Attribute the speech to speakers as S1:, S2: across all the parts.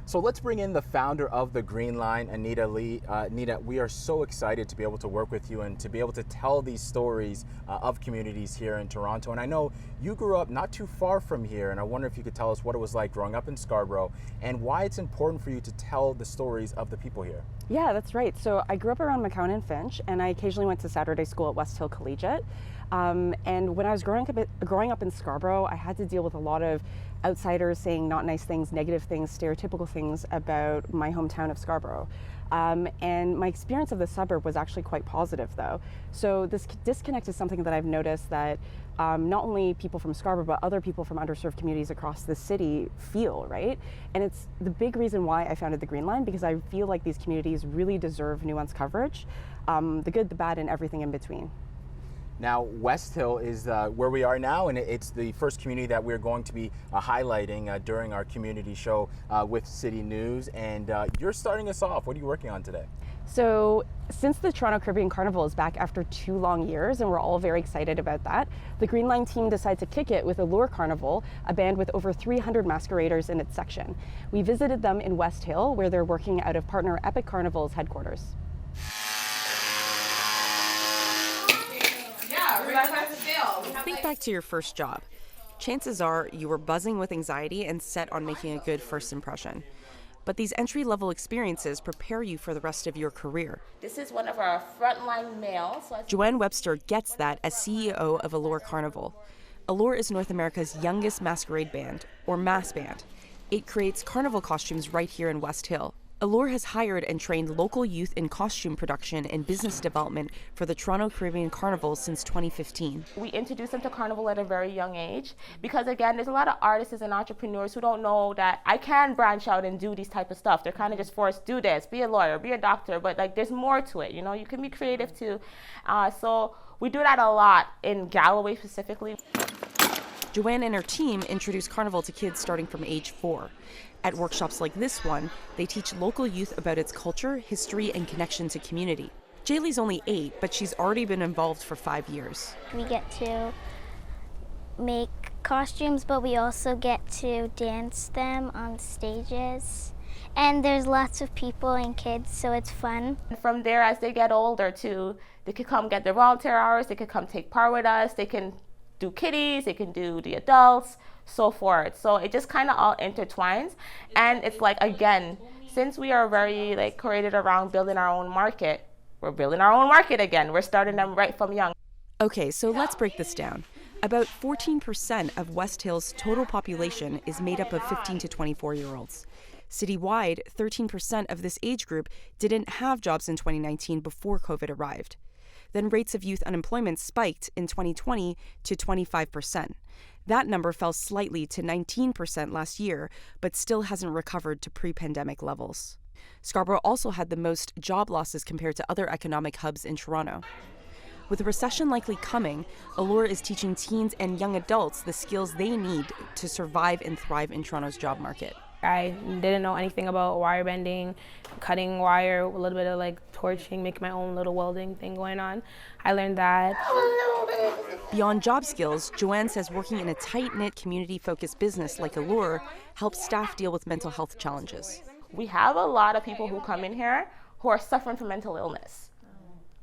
S1: So let's bring in the founder of the Green Line, Anita Li. Anita, we are so excited to be able to work with you and to be able to tell these stories of communities here in Toronto. And I know you grew up not too far from here, and I wonder if you could tell us what it was like growing up in Scarborough and why it's important for you to tell the stories of the people here.
S2: Yeah, that's right. So I grew up around McCowan and Finch, and I occasionally went to Saturday school at West Hill Collegiate. And when I was growing up in Scarborough, I had to deal with a lot of outsiders saying not nice things, negative things, stereotypical things about my hometown of Scarborough. And my experience of the suburb was actually quite positive, though. So this disconnect is something that I've noticed that not only people from Scarborough, but other people from underserved communities across the city feel, right? And it's the big reason why I founded the Green Line, because I feel like these communities really deserve nuanced coverage, the good, the bad, and everything in between.
S1: Now, West Hill is where we are now, and it's the first community that we're going to be highlighting during our community show with City News. And you're starting us off. What are you working on today?
S2: So, since the Toronto Caribbean Carnival is back after 2 long years, and we're all very excited about that, the Green Line team decided to kick it with Allure Carnival, a band with over 300 masqueraders in its section. We visited them in West Hill, where they're working out of partner Epic Carnival's headquarters. Think back to your first job. Chances are you were buzzing with anxiety and set on making a good first impression. But these entry-level experiences prepare you for the rest of your career.
S3: This is one of our frontline males.
S2: Joanne Webster gets that as CEO of Allure Carnival. Allure is North America's youngest masquerade band, or mass band. It creates carnival costumes right here in West Hill. Allure has hired and trained local youth in costume production and business development for the Toronto Caribbean Carnival since 2015.
S3: We introduced them to Carnival at a very young age because, again, there's a lot of artists and entrepreneurs who don't know that I can branch out and do these type of stuff. They're kind of just forced, do this, be a lawyer, be a doctor, but like there's more to it, you know, you can be creative too. So we do that a lot in Galloway specifically.
S2: Joanne and her team introduce Carnival to kids starting from age 4. At workshops like this one, they teach local youth about its culture, history, and connection to community. Jaylee's only 8, but she's already been involved for 5 years.
S4: We get to make costumes, but we also get to dance them on stages. And there's lots of people and kids, so it's fun.
S3: From there, as they get older too, they could come get their volunteer hours, they could come take part with us, they can do kiddies, they can do the adults, so forth. So it just kind of all intertwines. And it's like, again, since we are very like created around building our own market, we're building our own market again. We're starting them right from young.
S2: Okay, so let's break this down. About 14% of West Hill's total population is made up of 15 to 24-year-olds. Citywide, 13% of this age group didn't have jobs in 2019 before COVID arrived. Then rates of youth unemployment spiked in 2020 to 25%. That number fell slightly to 19% last year, but still hasn't recovered to pre-pandemic levels. Scarborough also had the most job losses compared to other economic hubs in Toronto. With a recession likely coming, Allure is teaching teens and young adults the skills they need to survive and thrive in Toronto's job market.
S5: I didn't know anything about wire bending, cutting wire, a little bit of like torching, making my own little welding thing going on. I learned that.
S2: Beyond job skills, Joanne says working in a tight-knit, community-focused business like Allure helps staff deal with mental health challenges.
S3: We have a lot of people who come in here who are suffering from mental illness.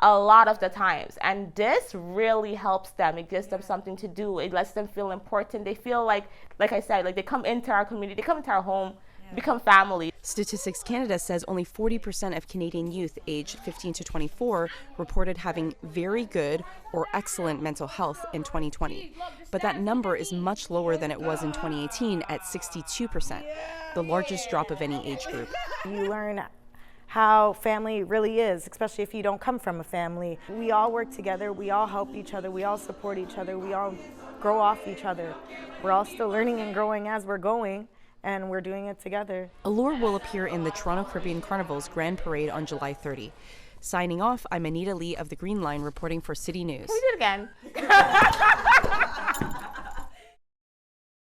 S3: A lot of the times, and this really helps them. It gives them something to do. It lets them feel important. They feel like I said, like they come into our community, they come into our home, become family.
S2: Statistics Canada says only 40% of Canadian youth aged 15 to 24 reported having very good or excellent mental health in 2020. But that number is much lower than it was in 2018 at 62%, the largest drop of any age group.
S6: You learn how family really is, especially if you don't come from a family. We all work together, we all help each other, we all support each other, we all grow off each other. We're all still learning and growing as we're going, and we're doing it together.
S2: Allure will appear in the Toronto Caribbean Carnival's Grand Parade on July 30. Signing off, I'm Anita Li of the Green Line reporting for City News.
S3: We did it again.